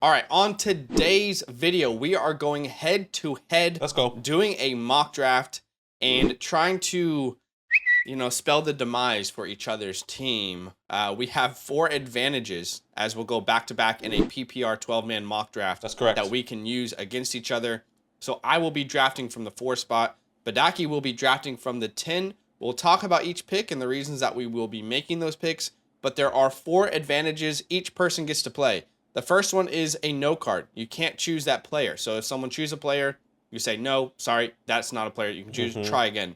All right, on today's video, we are going head to head. Let's go. Doing a mock draft and trying to, spell the demise for each other's team. We have 4 advantages as we'll go back to back in a PPR 12-man mock draft. That's correct. That we can use against each other. So I will be drafting from the 4 spot. Badake will be drafting from the 10. We'll talk about each pick and the reasons that we will be making those picks. But there are 4 advantages each person gets to play. The first one is a no card. You can't choose that player. So if someone chooses a player, you say, no, sorry, that's not a player you can choose. Try again.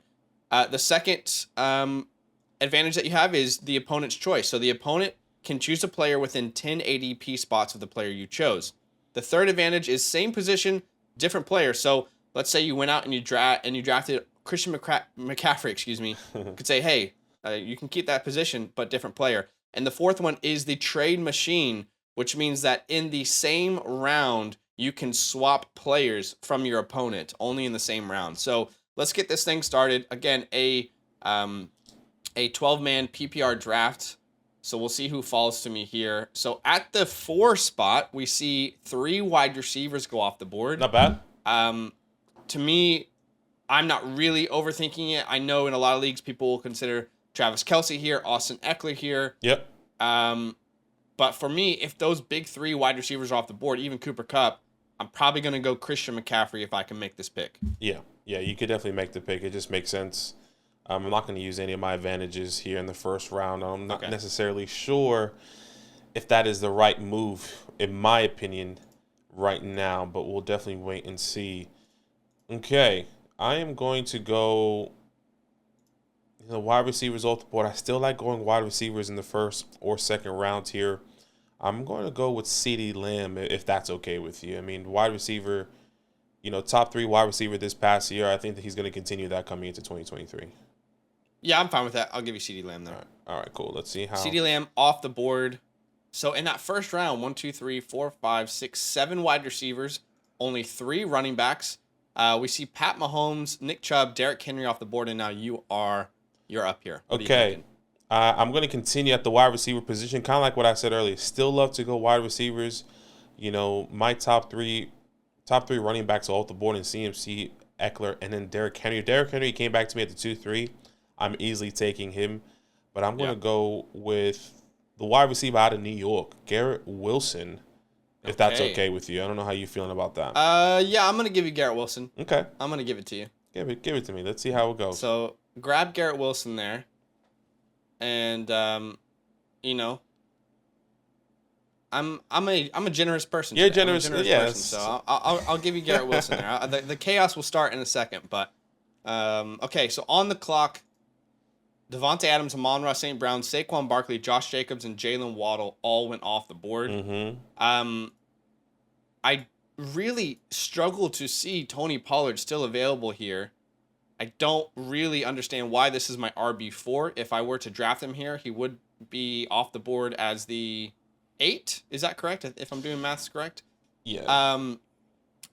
The second advantage that you have is the opponent's choice. So the opponent can choose a player within 10 ADP spots of the player you chose. The third advantage is same position, different player. So let's say you went out and you drafted Christian McCaffrey, You could say, hey, you can keep that position, but different player. And the fourth one is the trade machine, which means that in the same round, you can swap players from your opponent only in the same round. So let's get this thing started. Again, a 12-man PPR draft. So we'll see who falls to me here. So at the 4 spot, we see 3 wide receivers go off the board. Not bad. To me, I'm not really overthinking it. I know in a lot of leagues, people will consider Travis Kelce here, Austin Eckler here. Yep. But for me, if those big 3 wide receivers are off the board, even Cooper Kupp, I'm probably going to go Christian McCaffrey if I can make this pick. Yeah, you could definitely make the pick. It just makes sense. I'm not going to use any of my advantages here in the first round. I'm not necessarily sure if that is the right move, in my opinion, right now, but we'll definitely wait and see. Okay, I am going to go wide receivers off the board. I still like going wide receivers in the first or second round here. I'm going to go with CeeDee Lamb if that's okay with you. I mean, wide receiver, top 3 wide receiver this past year. I think that he's going to continue that coming into 2023. Yeah, I'm fine with that. I'll give you CeeDee Lamb there. All right, cool. Let's see how. CeeDee Lamb off the board. So in that first round, 1, 2, 3, 4, 5, 6, 7 wide receivers, only 3 running backs. We see Pat Mahomes, Nick Chubb, Derrick Henry off the board, and now you're up here. What okay. I'm going to continue at the wide receiver position, kind of like what I said earlier. Still love to go wide receivers. My top three running backs are off the board in CMC, Eckler, and then Derrick Henry. Derrick Henry came back to me at the 2-3. I'm easily taking him. But I'm going to go with the wide receiver out of New York, Garrett Wilson, if that's okay with you. I don't know how you're feeling about that. Yeah, I'm going to give you Garrett Wilson. Okay. I'm going to give it to you. Give it to me. Let's see how it goes. So grab Garrett Wilson there. And I'm a generous person. You're generous. Yes. Person, so I'll give you Garrett Wilson there. The chaos will start in a second, but okay. So on the clock, Devontae Adams, Amon-Ra St. Brown, Saquon Barkley, Josh Jacobs, and Jalen Waddle all went off the board. I really struggle to see Tony Pollard still available here. I don't really understand why this is my RB4. If I were to draft him here, he would be off the board as the 8. Is that correct? If I'm doing maths correct? Yeah.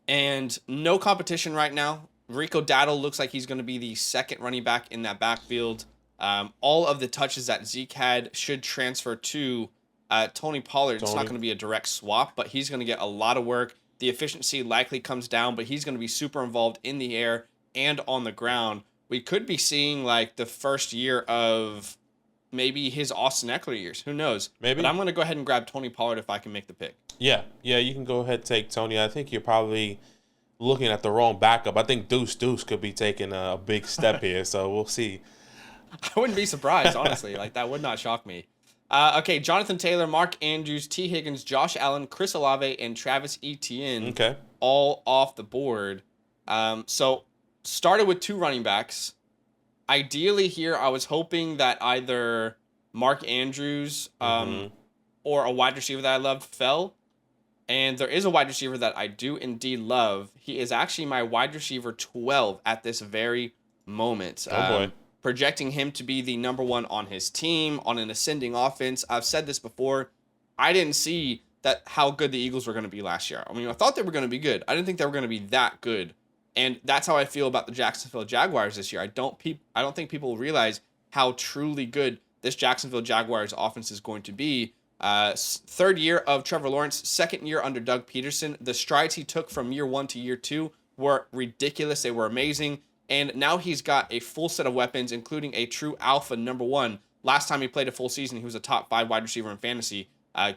And no competition right now. Rico Dowdle looks like he's going to be the second running back in that backfield. All of the touches that Zeke had should transfer to Tony Pollard. It's not going to be a direct swap, but he's going to get a lot of work. The efficiency likely comes down, but he's going to be super involved in the air and on the ground. We could be seeing like the first year of maybe his Austin Eckler years. Who knows? Maybe. But I'm going to go ahead and grab Tony Pollard if I can make the pick. Yeah, you can go ahead and take Tony. I think you're probably looking at the wrong backup. I think Deuce could be taking a big step here, so we'll see. I wouldn't be surprised, honestly. Like, that would not shock me. Okay, Jonathan Taylor, Mark Andrews, T. Higgins, Josh Allen, Chris Olave, and Travis Etienne. Okay. All off the board. So started with 2 running backs. Ideally here, I was hoping that either Mark Andrews or a wide receiver that I loved fell. And there is a wide receiver that I do indeed love. He is actually my wide receiver 12 at this very moment. Oh, boy. Projecting him to be the number 1 on his team, on an ascending offense. I've said this before. I didn't see how good the Eagles were going to be last year. I mean, I thought they were going to be good. I didn't think they were going to be that good. And that's how I feel about the Jacksonville Jaguars this year. I don't think people realize how truly good this Jacksonville Jaguars offense is going to be. Third year of Trevor Lawrence, second year under Doug Peterson. The strides he took from year 1 to year 2 were ridiculous. They were amazing. And now he's got a full set of weapons, including a true alpha number 1. Last time he played a full season, he was a top 5 wide receiver in fantasy.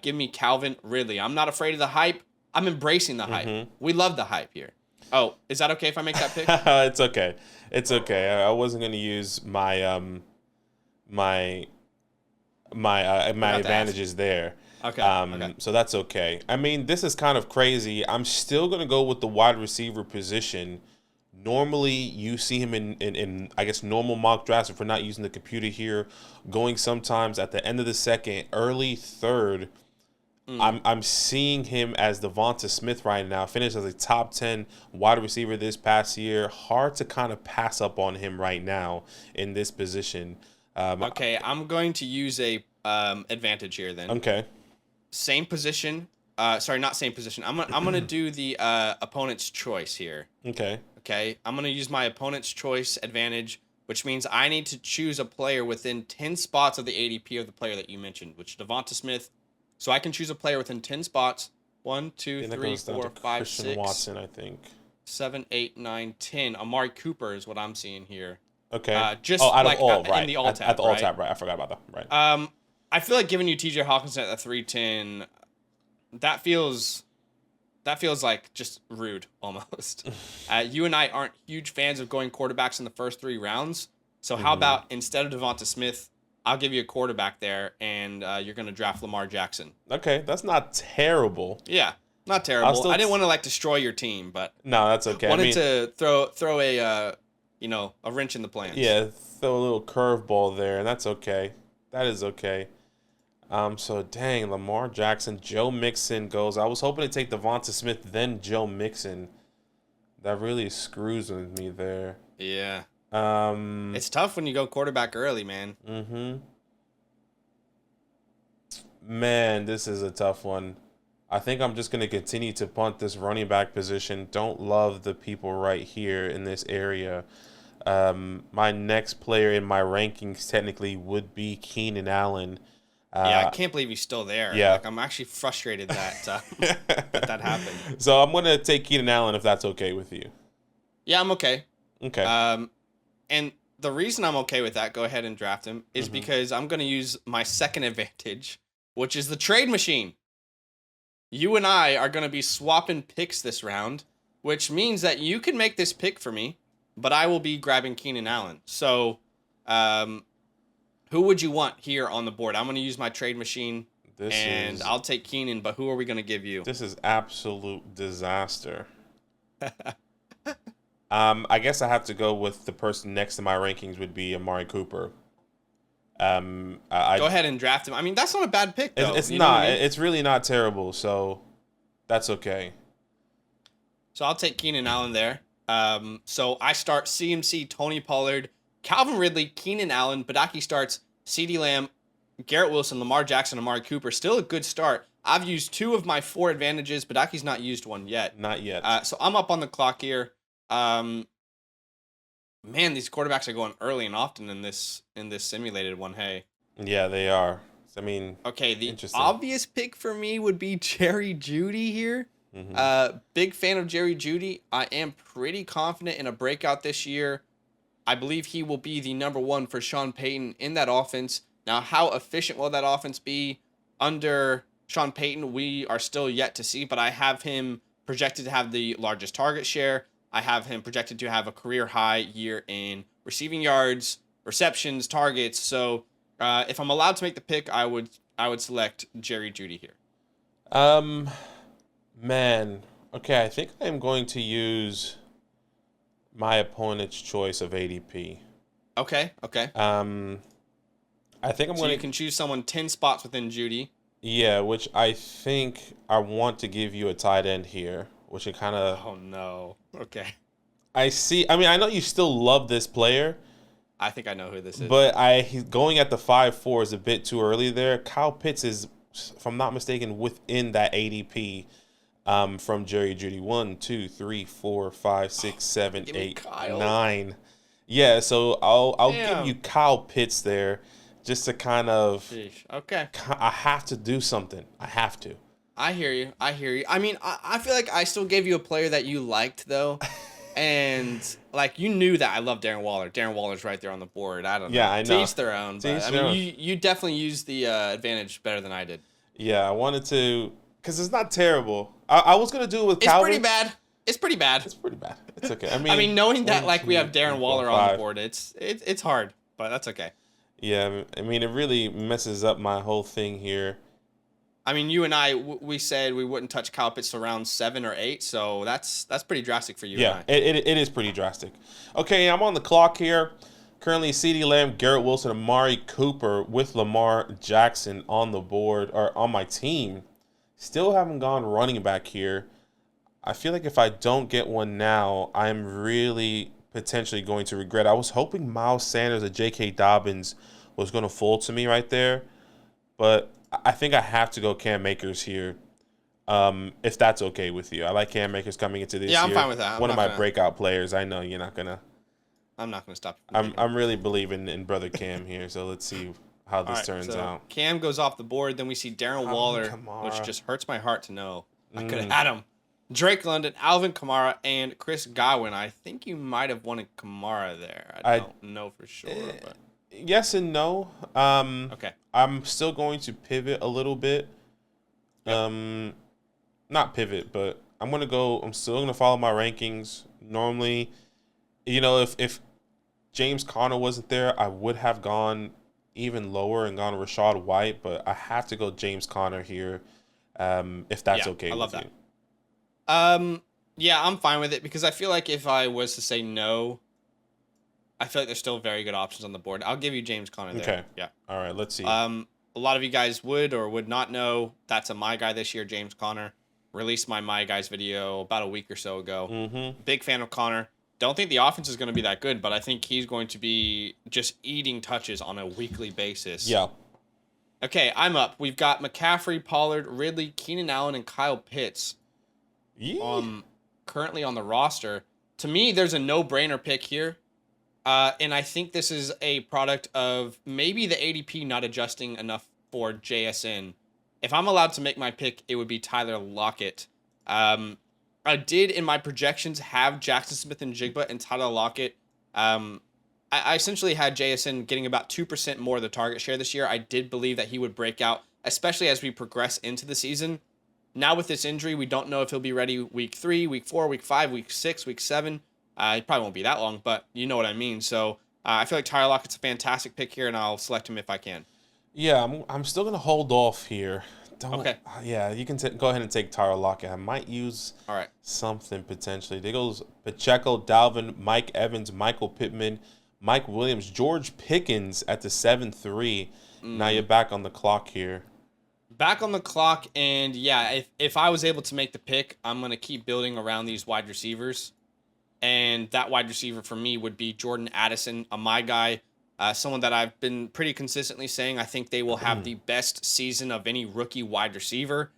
Give me Calvin Ridley. I'm not afraid of the hype. I'm embracing the hype. We love the hype here. Oh, is that okay if I make that pick? It's okay. It's okay. I wasn't going to use my my advantages there. Okay. Okay. So that's okay. I mean, this is kind of crazy. I'm still going to go with the wide receiver position. Normally, you see him in I guess normal mock drafts, if we're not using the computer here, going sometimes at the end of the second, early third. I'm seeing him as Devonta Smith right now. Finished as a top 10 wide receiver this past year. Hard to kind of pass up on him right now in this position. Okay, I'm going to use a advantage here then. Okay. Same position. Sorry, not same position. I'm gonna do the opponent's choice here. Okay. Okay, I'm gonna use my opponent's choice advantage, which means I need to choose a player within 10 spots of the ADP of the player that you mentioned, which is Devonta Smith. So I can choose a player within 10 spots. 1, 2, 3, 4, 5, Christian 6, Watson, I think. 7, 8, 9, 10. Amari Cooper is what I'm seeing here. Okay. Just out like of all, right. in the all tab, at the all right? tab, right? I forgot about that. Right. I feel like giving you TJ Hawkinson at the 310, that feels like just rude almost. You and I aren't huge fans of going quarterbacks in the first 3 rounds. So how about instead of Devonta Smith, I'll give you a quarterback there, and you're going to draft Lamar Jackson. Okay, that's not terrible. Yeah, not terrible. I didn't want to destroy your team, but no, that's okay. Wanted to throw a a wrench in the plans. Yeah, throw a little curveball there, and that's okay. That is okay. So dang, Lamar Jackson, Joe Mixon goes. I was hoping to take Devonta Smith, then Joe Mixon. That really screws with me there. Yeah. It's tough when you go quarterback early, man. Man, this is a tough one. I think I'm just going to continue to punt this running back position. Don't love the people right here in this area. My next player in my rankings technically would be Keenan Allen. Yeah, I can't believe he's still there. Yeah. I'm actually frustrated that that happened. So I'm going to take Keenan Allen if that's okay with you. Yeah, I'm okay. Okay. And the reason I'm okay with that, go ahead and draft him, is because I'm going to use my second advantage, which is the trade machine. You and I are going to be swapping picks this round, which means that you can make this pick for me, but I will be grabbing Keenan Allen. So, who would you want here on the board? I'm going to use my trade machine, I'll take Keenan, but who are we going to give you? This is absolute disaster. I guess I have to go with the person next to my rankings would be Amari Cooper. Go ahead and draft him. I mean, that's not a bad pick, though. It's not. It's really not terrible, so that's okay. So I'll take Keenan Allen there. So I start CMC, Tony Pollard, Calvin Ridley, Keenan Allen. Badake starts CeeDee Lamb, Garrett Wilson, Lamar Jackson, Amari Cooper. Still a good start. I've used 2 of my 4 advantages. Badake's not used one yet. Not yet. So I'm up on the clock here. Man, these quarterbacks are going early and often in this simulated one. Hey. Yeah, they are. I mean, okay, the obvious pick for me would be Jerry Jeudy here. Big fan of Jerry Jeudy. I am pretty confident in a breakout this year. I believe he will be the number 1 for Sean Payton in that offense. Now, how efficient will that offense be under Sean Payton? We are still yet to see, but I have him projected to have the largest target share. I have him projected to have a career high year in receiving yards, receptions, targets. So if I'm allowed to make the pick, I would select Jerry Jeudy here. Man, okay, I think I'm going to use my opponent's choice of ADP. Okay. I think I'm going to. You can choose someone 10 spots within Jeudy. Yeah, which I think I want to give you a tight end here, which it kind of. Oh no. Okay. I see. I mean, I know you still love this player. I think I know who this is. But he's going at the 5.4 is a bit too early there. Kyle Pitts is, if I'm not mistaken, within that ADP from Jerry Jeudy. 1, 2, 3, 4, 5, 6, 7, 8, 9. Yeah, so I'll give you Kyle Pitts there just to kind of. Sheesh. Okay. I have to do something. I have to. I hear you. I mean, I feel like I still gave you a player that you liked, though. And, like, you knew that I love Darren Waller. Darren Waller's right there on the board. I don't know. Yeah, I know. To each their own. But, I mean, you definitely used the advantage better than I did. Yeah, I wanted to, because it's not terrible. I was going to do it with Calvin. It's pretty bad. It's pretty bad. It's pretty bad. It's okay. I mean, knowing that, like, we have Darren Waller on the board, it's hard. But that's okay. Yeah, I mean, it really messes up my whole thing here. I mean, you and I, we said we wouldn't touch Kyle Pitts around 7 or 8, so that's pretty drastic for you. Yeah, and I. It is pretty drastic. Okay, I'm on the clock here. Currently, CeeDee Lamb, Garrett Wilson, Amari Cooper with Lamar Jackson on the board, or on my team. Still haven't gone running back here. I feel like if I don't get one now, I'm really potentially going to regret. I was hoping Miles Sanders or J.K. Dobbins was going to fall to me right there, but I think I have to go Cam Akers here, if that's okay with you. I like Cam Akers coming into this year. Yeah, I'm fine with that. One of my breakout players. I know you're not gonna. I'm not gonna stop. I'm really believing in brother Cam here. So let's see how this turns out. Cam goes off the board. Then we see Darren Waller, which just hurts my heart to know I could have had him. Drake London, Alvin Kamara, and Chris Godwin. I think you might have wanted Kamara there. I don't know for sure, but. Yes and no. Okay. I'm still going to pivot a little bit. Yep. Not pivot, but I'm still gonna follow my rankings. Normally, if James Conner wasn't there, I would have gone even lower and gone Rachaad White, but I have to go James Conner here. If that's okay with you. I love that. Yeah, I'm fine with it because I feel like if I was to say no, I feel like there's still very good options on the board. I'll give you James Conner there. Okay. Yeah. All right, let's see. A lot of you guys would or would not know that's a My Guy this year, James Conner. Released my My Guys video about a week or so ago. Mm-hmm. Big fan of Conner. Don't think the offense is going to be that good, but I think he's going to be just eating touches on a weekly basis. Yeah. Okay, I'm up. We've got McCaffrey, Pollard, Ridley, Keenan Allen, and Kyle Pitts. Currently on the roster. To me, there's a no-brainer pick here. And I think this is a product of maybe the ADP not adjusting enough for JSN. If I'm allowed to make my pick, it would be Tyler Lockett. I did, in my projections, have Jackson Smith and Jigba and Tyler Lockett. I essentially had JSN getting about 2% more of the target share this year. I did believe that he would break out, especially as we progress into the season. Now with this injury, we don't know if he'll be ready week 3, week 4, week 5, week 6, week 7. It probably won't be that long, but you know what I mean. So I feel like Tyler Lockett's a fantastic pick here, and I'll select him if I can. Yeah, I'm still going to hold off here. Okay. Yeah, you can go ahead and take Tyler Lockett. I might use something potentially. There goes Pacheco, Dalvin, Mike Evans, Michael Pittman, Mike Williams, George Pickens at the 7-3. Now you're back on the clock here. Back on the clock, and yeah, if I was able to make the pick, I'm going to keep building around these wide receivers. And that wide receiver for me would be Jordan Addison, a My Guy, someone that I've been pretty consistently saying I think they will have the best season of any rookie wide receiver,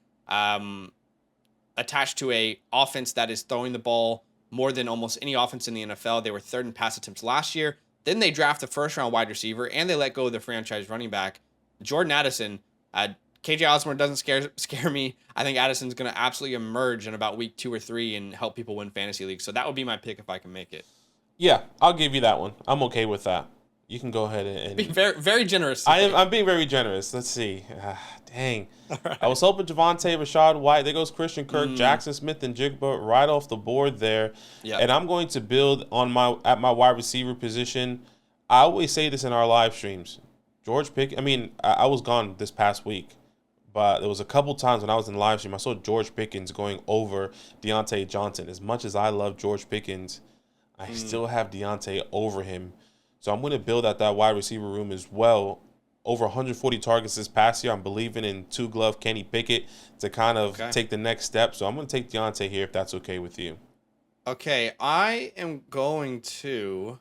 attached to a offense that is throwing the ball more than almost any offense in the NFL. They were third in pass attempts last year. Then they draft a first-round wide receiver, and they let go of the franchise running back. Jordan Addison, KJ Osborne doesn't scare me. I think Addison's going to absolutely emerge in about week 2 or 3 and help people win fantasy leagues. So that would be my pick if I can make it. Yeah, I'll give you that one. I'm okay with that. You can go ahead and be very, very generous. I'm being very generous. Let's see. Dang. Right. I was hoping Javonte, Rachaad White. There goes Christian Kirk, Jackson Smith, and Jigba right off the board there. Yep. And I'm going to build on my wide receiver position. I always say this in our live streams. I was gone this past week. But there was a couple times when I was in the live stream, I saw George Pickens going over Deontay Johnson. As much as I love George Pickens, I still have Deontay over him. So I'm going to build out that wide receiver room as well. Over 140 targets this past year. I'm believing in two-glove Kenny Pickett to kind of take the next step. So I'm going to take Deontay here if that's okay with you. Okay, I am going to...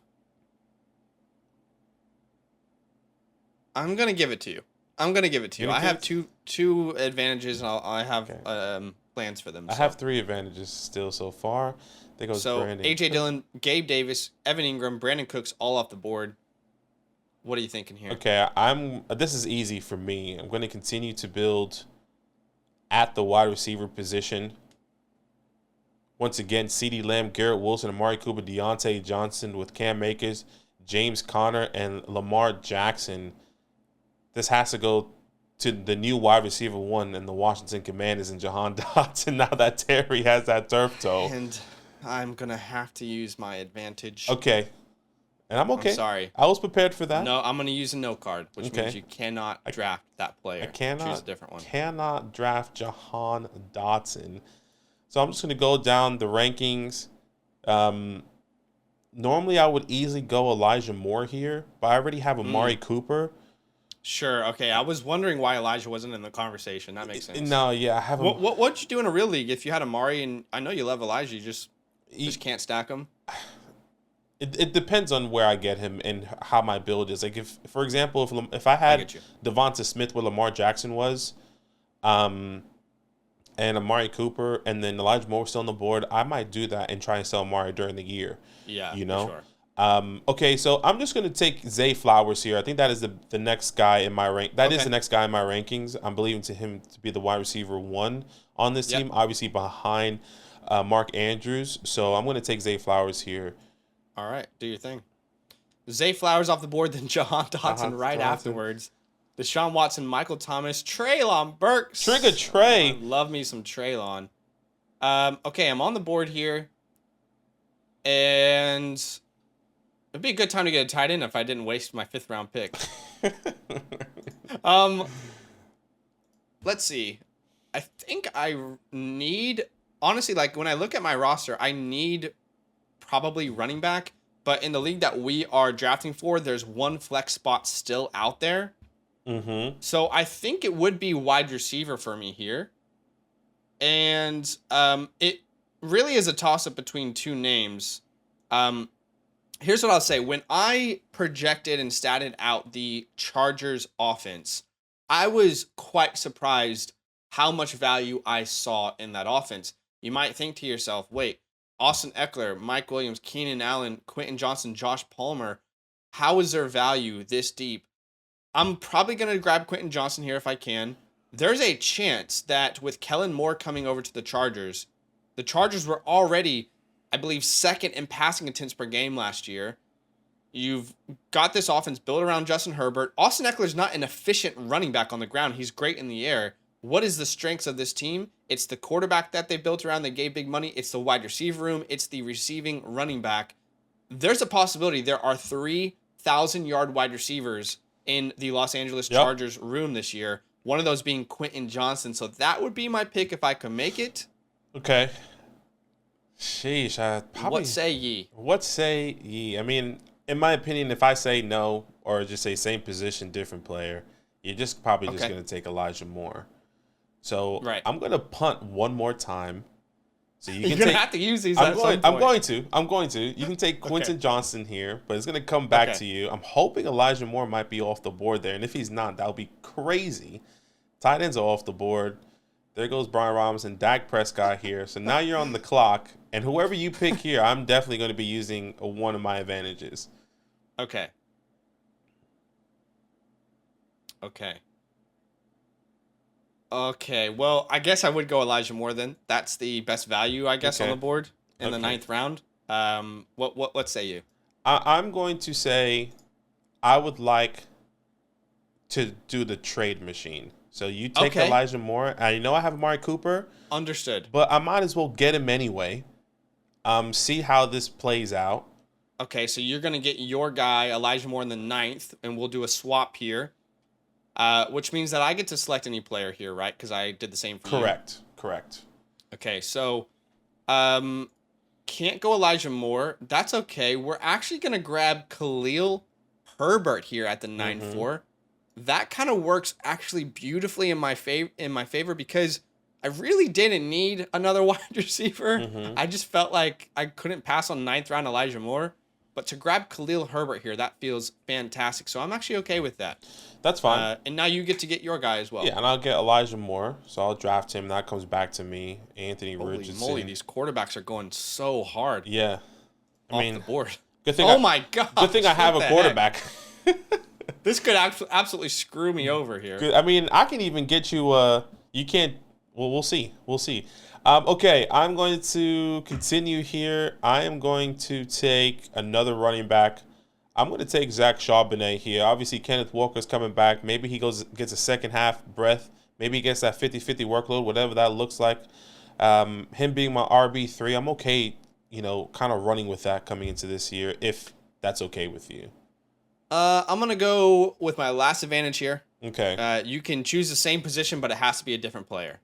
I'm going to give it to you. I have two advantages, and I have plans for them. I have 3 advantages still so far. Brandon. A.J. Dillon, Gabe Davis, Evan Ingram, Brandon Cooks, all off the board. What are you thinking here? Okay, this is easy for me. I'm going to continue to build at the wide receiver position. Once again, CeeDee Lamb, Garrett Wilson, Amari Cooper, Deontay Johnson with Cam Akers, James Conner, and Lamar Jackson. This has to go to the new wide receiver one in the Washington Commanders and Jahan Dotson now that Terry has that turf toe. And I'm going to have to use my advantage. Okay. And I'm okay. I'm sorry. I was prepared for that. No, I'm going to use a no card, which means you cannot draft that player. I cannot. Choose a different one. Cannot draft Jahan Dotson. So I'm just going to go down the rankings. Normally, I would easily go Elijah Moore here, but I already have Amari Cooper. Sure. Okay. I was wondering why Elijah wasn't in the conversation. That makes sense. No, yeah, I have him. What'd you do in a real league if you had Amari and I know you love Elijah, you just can't stack him? It depends on where I get him and how my build is. Like if, for example, if I had Devonta Smith where Lamar Jackson was, and Amari Cooper, and then Elijah Moore still on the board, I might do that and try and sell Amari during the year. Yeah, you know. For sure. Okay, so I'm just gonna take Zay Flowers here. I think that is the next guy in my rank. That is the next guy in my rankings. I'm believing to him to be the wide receiver one on this team, obviously behind Mark Andrews. So I'm gonna take Zay Flowers here. All right, do your thing. Zay Flowers off the board, then Jahan Dotson afterwards. Deshaun Watson, Michael Thomas, Treylon Burks. Trigger Trey. Love me some Treylon. Okay, I'm on the board here. And it'd be a good time to get a tight end if I didn't waste my 5th round pick. Let's see. I think I need, honestly, like when I look at my roster, I need probably running back. But in the league that we are drafting for, there's one flex spot still out there. Mm-hmm. So I think it would be wide receiver for me here. And it really is a toss-up between two names. Here's what I'll say. When I projected and statted out the Chargers offense, I was quite surprised how much value I saw in that offense. You might think to yourself, wait, Austin Eckler, Mike Williams, Keenan Allen, Quentin Johnson, Josh Palmer, how is their value this deep? I'm probably going to grab Quentin Johnson here if I can. There's a chance that with Kellen Moore coming over to the Chargers were already, I believe, 2nd in passing attempts per game last year. You've got this offense built around Justin Herbert. Austin Eckler's not an efficient running back on the ground. He's great in the air. What is the strengths of this team? It's the quarterback that they built around. They gave big money. It's the wide receiver room. It's the receiving running back. There's a possibility there are 3,000-yard wide receivers in the Los Angeles Chargers room this year. One of those being Quentin Johnson. So that would be my pick if I could make it. Okay. Sheesh. What say ye? What say ye? I mean, in my opinion, if I say no or just say same position, different player, you're just probably just going to take Elijah Moore. So I'm going to punt one more time. So you're going to have to use these I'm going to. You can take Quentin Johnson here, but it's going to come back to you. I'm hoping Elijah Moore might be off the board there. And if he's not, that would be crazy. Tight ends are off the board. There goes Brian Robinson, Dak Prescott here. So now you're on the clock. And whoever you pick here, I'm definitely going to be using one of my advantages. Okay. Okay, well, I guess I would go Elijah Moore then. That's the best value, I guess, on the board in the 9th round. What say you? I'm going to say I would like to do the trade machine. So you take Elijah Moore. I know I have Amari Cooper. Understood. But I might as well get him anyway. See how this plays out. Okay, so you're going to get your guy, Elijah Moore, in the 9th, and we'll do a swap here. Which means that I get to select any player here, right? Because I did the same for you. Correct. Okay, so can't go Elijah Moore. That's okay. We're actually going to grab Khalil Herbert here at the 9-4. That kind of works actually beautifully in my favor because I really didn't need another wide receiver. I just felt like I couldn't pass on 9th round Elijah Moore. But to grab Khalil Herbert here, that feels fantastic. So I'm actually okay with that. That's fine. And now you get to get your guy as well. Yeah, and I'll get Elijah Moore. So I'll draft him. That comes back to me. Anthony Richardson. Holy moly, these quarterbacks are going so hard. Yeah. I mean, the board. Good thing my God. Good thing I have a quarterback. This could absolutely screw me over here. I mean, I can even get you. You can't. Well, we'll see. We'll see. Okay, I'm going to continue here. I am going to take another running back. I'm going to take Zach Charbonnet here. Obviously, Kenneth Walker's coming back. Maybe he gets a second half breath. Maybe he gets that 50-50 workload, whatever that looks like. Him being my RB3, I'm okay, kind of running with that coming into this year, if that's okay with you. I'm going to go with my last advantage here. Okay. You can choose the same position, but it has to be a different player.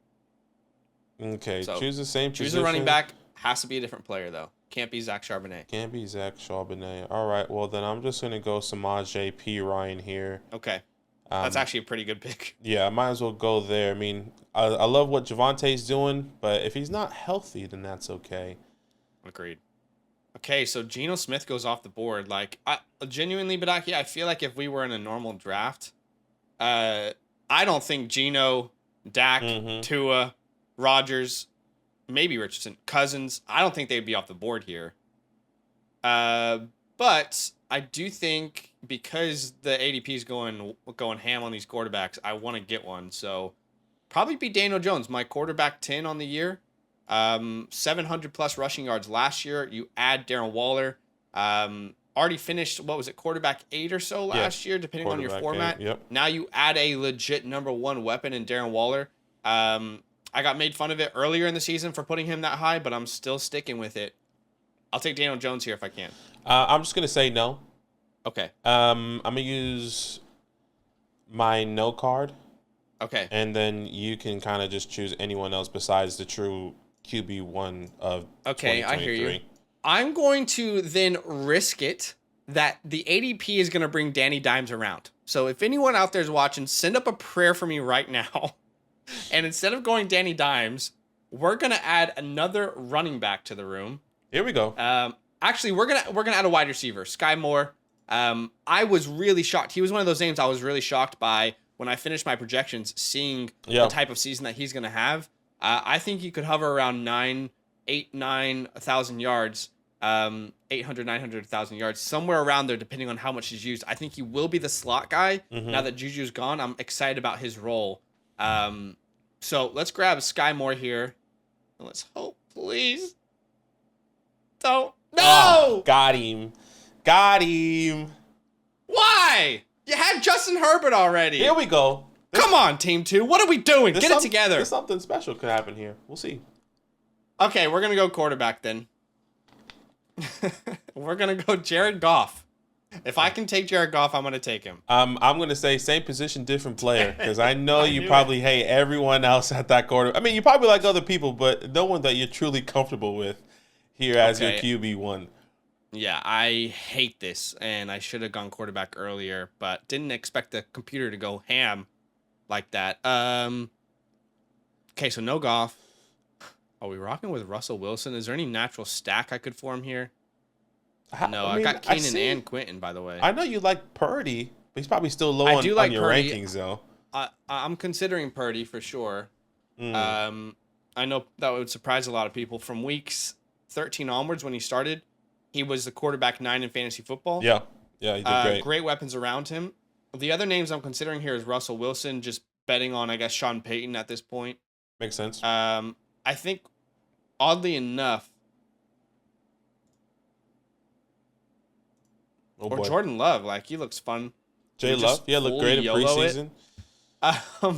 Okay, so choose the same position. Choose a running back, has to be a different player, though. Can't be Zach Charbonnet. Can't be Zach Charbonnet. All right, well, then I'm just going to go Samaje Perine here. Okay. That's actually a pretty good pick. Yeah, I might as well go there. I mean, I love what Javonte's doing, but if he's not healthy, then that's okay. Agreed. Okay, so Geno Smith goes off the board. Like, genuinely, Badake, I feel like if we were in a normal draft, I don't think Geno, Dak, Tua, Rodgers, maybe Richardson, Cousins, I don't think they'd be off the board here. But I do think because the ADP is going ham on these quarterbacks, I want to get one. So probably be Daniel Jones, my quarterback 10 on the year. 700 plus rushing yards last year. You add Darren Waller. Already finished, what was it, quarterback 8 or so last year, depending on your format. 8, yep. Now you add a legit number 1 weapon in Darren Waller. I got made fun of it earlier in the season for putting him that high, but I'm still sticking with it. I'll take Daniel Jones here if I can. I'm just going to say no. Okay. I'm going to use my no card. Okay. And then you can kind of just choose anyone else besides the true QB1 of 2023. I hear you. I'm going to then risk it that the ADP is going to bring Danny Dimes around. So if anyone out there is watching, send up a prayer for me right now. And instead of going Danny Dimes, we're going to add another running back to the room. Here we go. Actually, we're gonna add a wide receiver, Sky Moore. I was really shocked. He was one of those names I was really shocked by when I finished my projections, seeing the type of season that he's gonna have. I think he could hover around 9,000 yards, 800, 900, 1,000 yards, somewhere around there, depending on how much he's used. I think he will be the slot guy. Now that Juju's gone, I'm excited about his role. So let's grab Sky Moore here. And let's hope, please. Don't. No! Oh, got him. Why? You had Justin Herbert already. Here we go. Come on, Team 2. What are we doing? Get it together. There's something special could happen here. We'll see. Okay, we're going to go quarterback then. We're going to go Jared Goff. If I can take Jared Goff, I'm going to take him. I'm going to say same position, different player, because I know you probably hate everyone else at that quarter. I mean, you probably like other people, but no one that you're truly comfortable with here as your QB1. Yeah, I hate this, and I should have gone quarterback earlier, but didn't expect the computer to go ham like that. Okay, so no Goff. Are we rocking with Russell Wilson? Is there any natural stack I could form here? No, I got Keenan and Quentin, by the way. I know you like Purdy, but he's probably still low on your rankings, though. I'm considering Purdy for sure. I know that would surprise a lot of people. From weeks 13 onwards, when he started, he was the quarterback 9 in fantasy football. Yeah, he did great. Great weapons around him. The other names I'm considering here is Russell Wilson, just betting on, I guess, Sean Payton at this point. Makes sense. I think, oddly enough, Jordan Love, like, he looks fun. Jay Love, looked great in preseason. All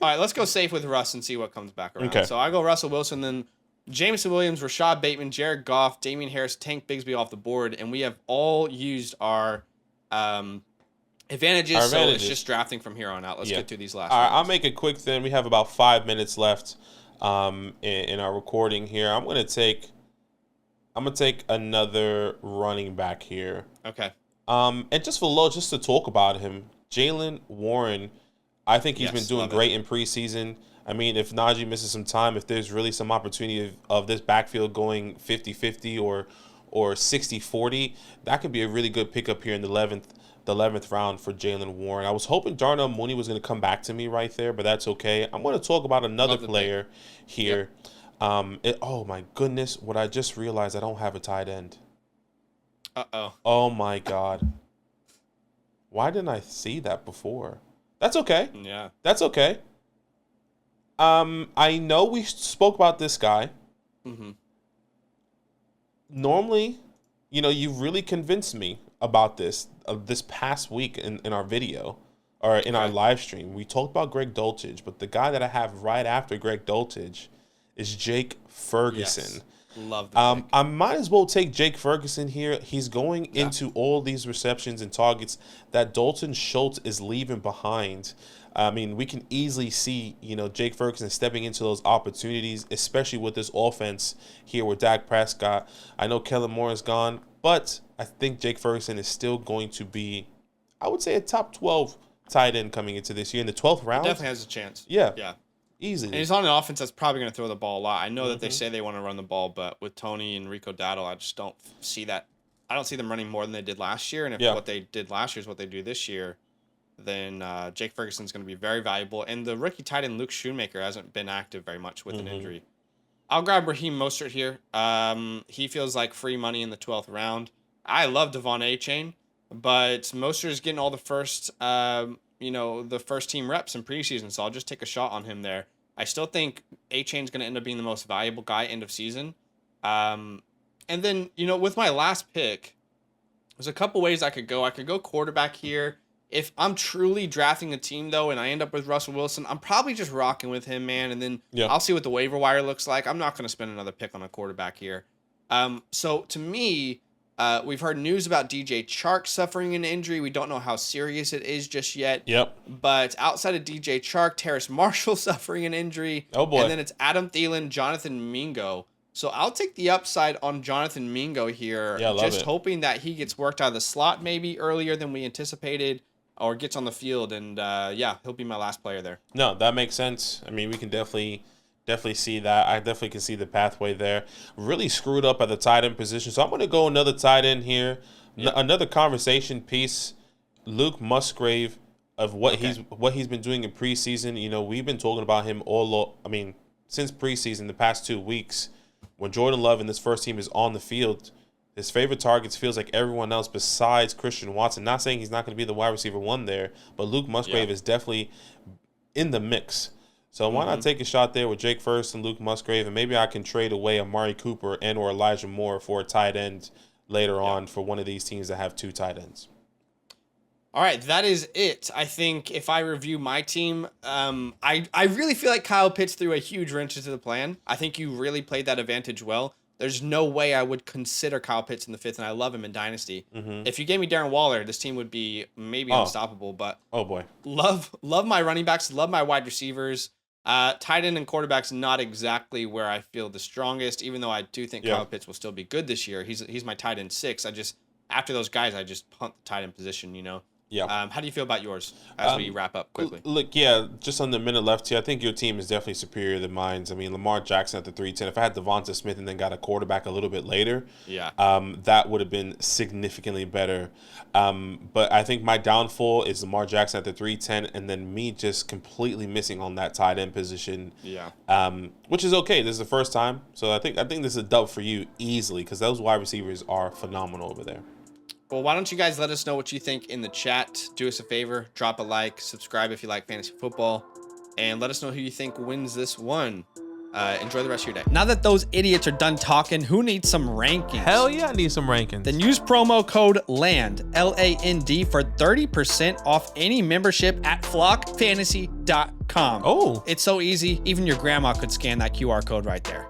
right, let's go safe with Russ and see what comes back around. Okay. So I go Russell Wilson, then Jameson Williams, Rashad Bateman, Jared Goff, Damian Harris, Tank Bigsby off the board, and we have all used our advantages, so it's just drafting from here on out. Let's get through these last All right, I'll make it quick then. We have about 5 minutes left in our recording here. I'm gonna take another running back here. Okay. And just to talk about him, Jaylen Warren, I think he's been doing great in preseason. I mean, if Najee misses some time, if there's really some opportunity of this backfield going 50-50 or 60-40, that could be a really good pickup here in the 11th round for Jaylen Warren. I was hoping Darnell Mooney was going to come back to me right there, but that's okay. I'm going to talk about another player here. Yep. Oh, my goodness. What I just realized, I don't have a tight end. Uh-oh. Oh, my God. Why didn't I see that before? That's okay. Yeah. That's okay. I know we spoke about this guy. Mm-hmm. Normally, you've really convinced me about this past week in our video or in our live stream. We talked about Greg Dulcich, but the guy that I have right after Greg Dulcich is Jake Ferguson. Yes. Love the pick. I might as well take Jake Ferguson here. He's going into all these receptions and targets that Dalton Schultz is leaving behind. I mean, we can easily see, Jake Ferguson stepping into those opportunities, especially with this offense here with Dak Prescott. I know Kellen Moore is gone, but I think Jake Ferguson is still going to be, I would say, a top 12 tight end coming into this year in the 12th round. Definitely has a chance. Yeah. Yeah. Easily. And he's on an offense that's probably going to throw the ball a lot. I know that they say they want to run the ball, but with Tony and Rico Dowdle, I just don't see that. I don't see them running more than they did last year. And if what they did last year is what they do this year, then Jake Ferguson's going to be very valuable. And the rookie tight end Luke Schoonmaker hasn't been active very much with an injury. I'll grab Raheem Mostert here. He feels like free money in the 12th round. I love Devon A-Chain, but Mostert is getting all the first the first team reps in preseason, so I'll just take a shot on him there. I still think A-Chain's going to end up being the most valuable guy end of season. And then, with my last pick, there's a couple ways I could go. I could go quarterback here. If I'm truly drafting a team, though, and I end up with Russell Wilson, I'm probably just rocking with him, man, and then I'll see what the waiver wire looks like. I'm not going to spend another pick on a quarterback here. So, to me, we've heard news about DJ Chark suffering an injury. We don't know how serious it is just yet. Yep. But outside of DJ Chark, Terrace Marshall suffering an injury. Oh, boy. And then it's Adam Thielen, Jonathan Mingo. So I'll take the upside on Jonathan Mingo here. Yeah, just hoping that he gets worked out of the slot maybe earlier than we anticipated or gets on the field. And, he'll be my last player there. No, that makes sense. I mean, we can definitely see that. I definitely can see the pathway there. Really screwed up at the tight end position. So I'm going to go another tight end here. Another conversation piece. Luke Musgrave of what he's been doing in preseason. We've been talking about him since preseason, the past 2 weeks. When Jordan Love and this first team is on the field, his favorite targets feels like everyone else besides Christian Watson. Not saying he's not going to be the wide receiver one there, but Luke Musgrave is definitely in the mix. So why not take a shot there with Jake Ferguson, Luke Musgrave, and maybe I can trade away Amari Cooper and or Elijah Moore for a tight end later on for one of these teams that have 2 tight ends. All right, that is it. I think if I review my team, I really feel like Kyle Pitts threw a huge wrench into the plan. I think you really played that advantage well. There's no way I would consider Kyle Pitts in the 5th, and I love him in Dynasty. If you gave me Darren Waller, this team would be maybe unstoppable. But oh boy, love my running backs, love my wide receivers. Tight end and quarterback's not exactly where I feel the strongest, even though I do think Kyle Pitts will still be good this year. He's my tight end 6. After those guys, I just punt the tight end position, Yeah. How do you feel about yours as we wrap up quickly? Look, just on the minute left here, I think your team is definitely superior than mine. I mean, Lamar Jackson at the 310. If I had Devonta Smith and then got a quarterback a little bit later, that would have been significantly better. But I think my downfall is Lamar Jackson at the 310 and then me just completely missing on that tight end position. Yeah. Which is okay. This is the first time. So I think this is a dub for you easily because those wide receivers are phenomenal over there. Well, why don't you guys let us know what you think in the chat. Do us a favor, drop a like, subscribe if you like fantasy football, and let us know who you think wins this one. Enjoy the rest of your day. Now that those idiots are done talking, who needs some rankings? Hell yeah, I need some rankings. Then use promo code LAND, LAND, for 30% off any membership at flockfantasy.com. Oh. It's so easy, even your grandma could scan that QR code right there.